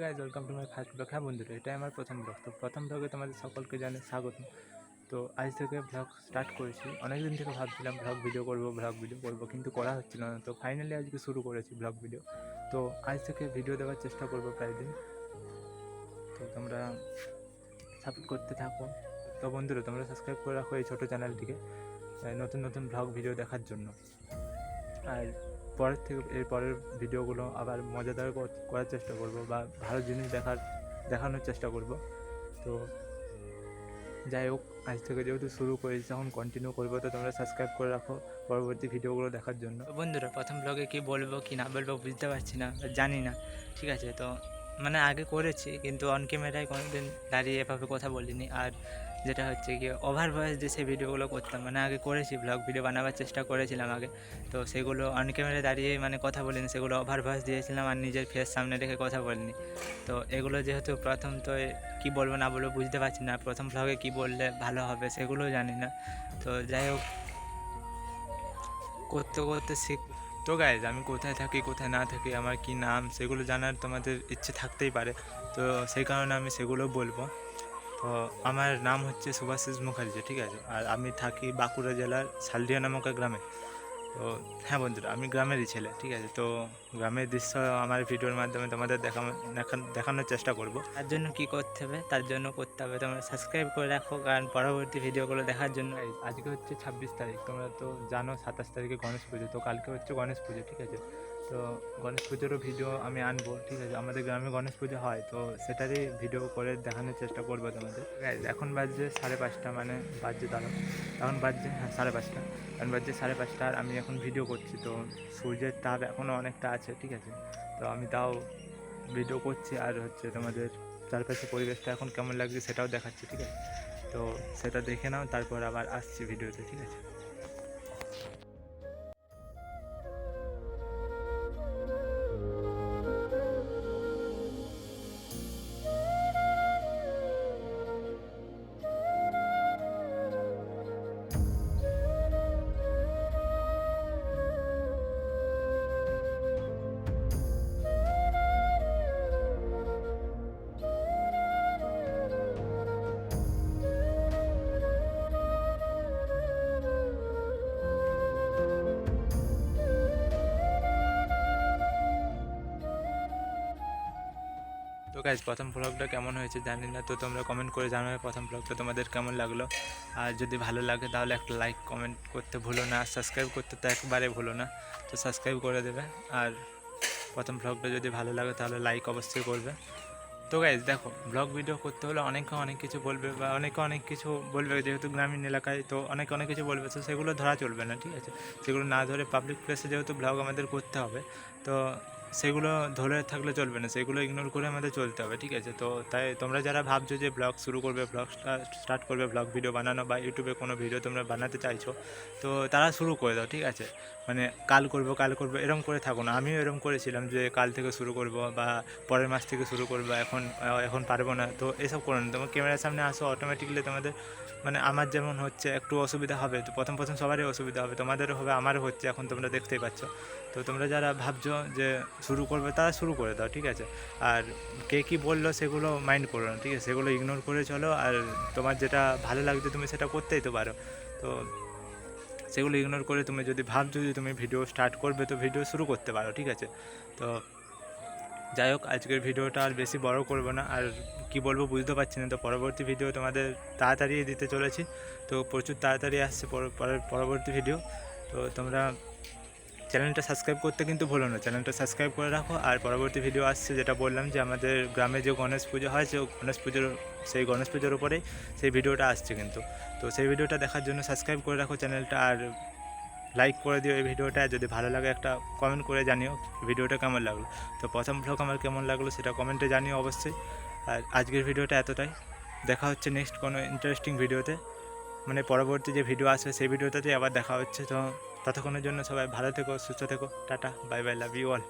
Guys welcome to my first blog. হ্যাঁ বন্ধুরা, এটাই আমার প্রথম ব্লগ। তো প্রথম ব্লগে তোমাদের সকলকে জানাই স্বাগত। তো আজ থেকে ব্লগ স্টার্ট করেছি। অনেক দিন থেকে ভাবছিলাম ব্লগ ভিডিও করবো কিন্তু করা হচ্ছিল না। তো ফাইনালি আজকে শুরু করেছি ব্লগ ভিডিও। তো আজ থেকে ভিডিও দেওয়ার চেষ্টা করবো প্রায় দিন। তো তোমরা সাপোর্ট করতে থাকো। তো বন্ধুরা, তোমরা সাবস্ক্রাইব করে রাখো এই ছোটো চ্যানেলটিকে নতুন নতুন ব্লগ ভিডিও দেখার জন্য। আর এর পরের ভিডিওগুলো আবার মজাদার করার চেষ্টা করব বা ভালো জিনিস দেখানোর চেষ্টা করব। তো যাই হোক, আজ থেকে যেহেতু শুরু করেছি তখন কন্টিনিউ করবো। তো তোমরা সাবস্ক্রাইব করে রাখো পরবর্তী ভিডিওগুলো দেখার জন্য। তো বন্ধুরা, প্রথম ব্লগে কী বলবো কি না বলবো বুঝতে পারছি না, জানি না। ঠিক আছে, তো মানে আগে করেছি কিন্তু অন ক্যামেরায় কোনোদিন দাঁড়িয়ে এভাবে কথা বলিনি। আর যেটা হচ্ছে কি ওভার ভয়েস দিয়ে সেই ভিডিওগুলো করতাম, মানে আগে করেছি ব্লগ ভিডিও বানাবার চেষ্টা করেছিলাম আগে। তো সেগুলো অন ক্যামেরায় দাঁড়িয়ে মানে কথা বলিনি, সেগুলো ওভার ভয়েস দিয়েছিলাম আর নিজের ফেস সামনে রেখে কথা বলিনি। তো এগুলো যেহেতু প্রথম, তো কী বলবো না বলবো বুঝতে পারছি না। প্রথম ব্লগে কী বললে ভালো হবে সেগুলোও জানি না। তো যাই হোক, করতে করতে তো গাইজ, আমি কোথায় থাকি কোথায় না থাকি, আমার কি নাম সেগুলো জানার তোমাদের ইচ্ছে থাকতেই পারে। তো সেই কারণে আমি সেগুলো বলবো। তো আমার নাম হচ্ছে শুভাশিস মুখার্জি, ঠিক আছে। আর আমি থাকি বাঁকুড়া জেলার শালডিয়া নামক এক গ্রামে। তো হ্যাঁ বন্ধুরা, আমি গ্রামেরই ছেলে, ঠিক আছে। তো গ্রামের দৃশ্য আমার ভিডিওর মাধ্যমে তোমাদের দেখানোর চেষ্টা করব। তার জন্য কি করতে হবে, তার জন্য করতে হবে তোমরা সাবস্ক্রাইব করে রাখো, কারণ পরবর্তী ভিডিওগুলো দেখার জন্য। আজকে হচ্ছে 26 তারিখ, তোমরা তো জানো 27 তারিখে গণেশ পুজো। তো কালকে হচ্ছে গণেশ পুজো, ঠিক আছে। তো গণেশ পুজোরও ভিডিও আমি আনবো, ঠিক আছে। আমাদের গ্রামে গণেশ পুজো হয়, তো সেটারই ভিডিও করে দেখানোর চেষ্টা করবো তোমাদের। এখন বাজছে 5:30, মানে বাজছে দাঁড়াও, এখন বাজছে 5:30, এখন বাজছে 5:30 আর আমি এখন ভিডিও করছি। তো সূর্যের তাপ এখনও অনেকটা আছে, ঠিক আছে। তো আমি তাও ভিডিও করছি আর হচ্ছে তোমাদের চারপাশে পরিবেশটা এখন কেমন লাগছে সেটাও দেখাচ্ছি, ঠিক আছে। তো সেটা দেখে নাও, তারপর আবার আসছি ভিডিওতে, ঠিক আছে। তো গাইজ, প্রথম ব্লগটা কেমন হয়েছে জানি না, তো তোমরা কমেন্ট করে জানাবে প্রথম ব্লগটা তোমাদের কেমন লাগলো। আর যদি ভালো লাগে তাহলে একটা লাইক কমেন্ট করতে ভুলো না, আর সাবস্ক্রাইব করতে তো একবারে ভুলো না। তো সাবস্ক্রাইব করে দেবে। আর প্রথম ব্লগটা যদি ভালো লাগে তাহলে লাইক অবশ্যই করবে। তো গাইজ দেখো, ব্লগ ভিডিও করতে হলে অনেকে অনেক কিছু বলবে বা অনেকে অনেক কিছু বলবে, যেহেতু গ্রামীণ এলাকায় তো অনেকে অনেক কিছু বলবে। তো সেগুলো ধরা চলবে না, ঠিক আছে। সেগুলো না ধরে পাবলিক প্লেসে যেহেতু ব্লগ আমাদের করতে হবে, তো সেগুলো ধরে থাকলে চলবে না, সেগুলো ইগনোর করে আমাদের চলতে হবে, ঠিক আছে। তো তাই তোমরা যারা ভাবছো যে ব্লগ শুরু করবে, ব্লগ স্টার্ট করবে, ব্লগ ভিডিও বানানো বা ইউটিউবে কোনো ভিডিও তোমরা বানাতে চাইছো, তো তারা শুরু করে দাও, ঠিক আছে। মানে কাল করবো এরকম করে থাকো না। আমিও এরকম করেছিলাম যে কাল থেকে শুরু করব বা পরের মাস থেকে শুরু করবো, এখন পারবো না। তো এসব করো না, তোমার ক্যামেরার সামনে আসো, অটোমেটিকলি তোমাদের মানে আমার যেমন হচ্ছে একটু অসুবিধা হবে। তো প্রথম সবারই অসুবিধা হবে, তোমাদেরও হবে, আমারও হচ্ছে, এখন তোমরা দেখতেই পাচ্ছ। তো তোমরা যারা ভাবছো যে শুরু করবে তারা শুরু করে দাও, ঠিক আছে। আর কে কী বললো সেগুলো মাইন্ড করো না, ঠিক আছে। সেগুলো ইগনোর করে চলো। আর তোমার যেটা ভালো লাগছে তুমি সেটা করতেই তো পারো। তো সেগুলো ইগনোর করে তুমি যদি ভাবছো যে তুমি ভিডিও স্টার্ট করবে, তো ভিডিও শুরু করতে পারো, ঠিক আছে। তো যাই হোক, আজকের ভিডিওটা আর বেশি বড় করব না। আর কি বলবো বুঝতে পারছি না। তো পরবর্তী ভিডিও তোমাদের তাড়াতাড়ি দিতে চলেছি। তো প্রচুর তাড়াতাড়ি আসছে পরবর্তী ভিডিও। তো তোমরা চ্যানেলটা সাবস্ক্রাইব করতে কিন্তু ভুলো না, চ্যানেলটা সাবস্ক্রাইব করে রাখো। আর পরবর্তী ভিডিও আসছে, যেটা বললাম যে আমাদের গ্রামে যে গণেশ পুজো হয়, সেই গণেশ পুজোর উপরেই সেই ভিডিওটা আসছে কিন্তু। তো সেই ভিডিওটা দেখার জন্য সাবস্ক্রাইব করে রাখো চ্যানেলটা, আর লাইক করে দিও এই ভিডিওটা। যদি ভালো লাগে একটা কমেন্ট করে জানিও ভিডিওটা কেমন লাগলো। তো প্রথম ব্লগ আমার কেমন লাগলো সেটা কমেন্টে জানিও অবশ্যই। আর আজকের ভিডিওটা এতটাই। দেখা হচ্ছে নেক্সট কোনো ইন্টারেস্টিং ভিডিওতে, মানে পরবর্তী যে ভিডিও আসবে সেই ভিডিওটাতেই আবার দেখা হচ্ছে। তো ততক্ষণের জন্য সবাই ভালো থেকো, সুস্থ থেকো, tata, bye bye, love you all.